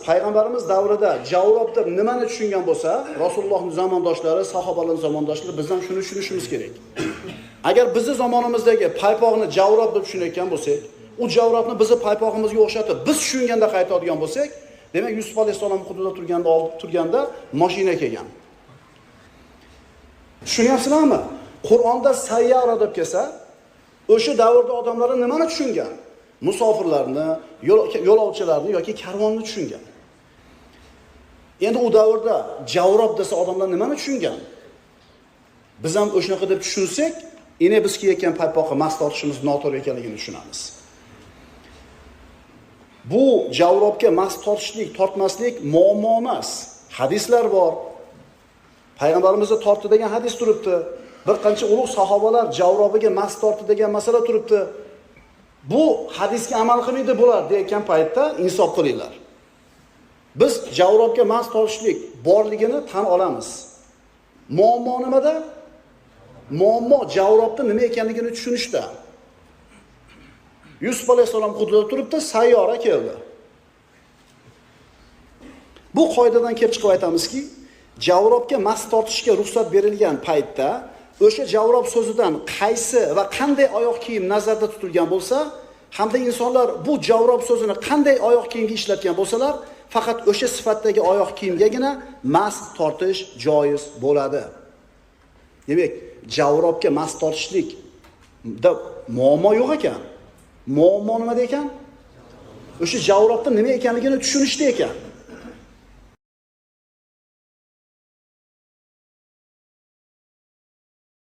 payg'ambarimiz davrida javrob deb nimani tushungan bo'lsa, Rasulullohning zamondoshlari, sahobalarning zamondoshlari biz ham shuni tushunishimiz kerak. Agar bizning zamonimizdagi paypoqni javrob deb tushunayotgan bo'lsak, u javrobni bizning paypog'imizga o'xshatib biz tushunganda qaytadigan bo'lsak, demak Yusuf alayhisalom hududida turganda mashina kelgan. Tushunyapsizlarmi? Qur'onda sayyara deb kelsa, o'sha davrda odamlar nimani tushungan? Musofirlarni, yo'lovchilarni yoki karvonni tushungan. Endi u davrda javrob desa odamlar nimani tushungan? Biz ham o'shanaqa deb tushunsak, ene biz kiyayotgan paypoqqa mas tortishimiz noto'g'ri ekanligini tushunamiz. Bu javrobga mas tortishlik, tortmaslik muammo emas. Hadislar bor. Payg'ambarimizga tortdi degan hadis turibdi. Bir qancha ulug' sahobalar javrobiga mas tortdi degan masala turibdi. Bu hadisga amal qilmaydi bular degan paytda insof qilinglar. Biz javrobga mas tortishlik borligini tan olamiz. Muammo nimada? Muammo javrobda nima ekanligini tushunishda. Yusuf alayhisalom hududida turibdi, sayyora keldi. Bu qoidadan kelib chiqib aytamizki, javrobga mas tortishga ruxsat berilgan paytda o'sha javrob so'zidan qaysi va qanday oyoq kiyim nazarda tutilgan bo'lsa, hamda insonlar bu javrob so'zini qanday oyoq kiyimga ishlatgan bo'lsalar, faqat o'sha sifatdagi oyoq kiyimgagina mas tortish joiz bo'ladi. Demak, javrobga mas tortishlik deb muammo yo'q ekan. Muammo nimada ekan? O'sha javrobda nima ekanligini tushunishda ekan.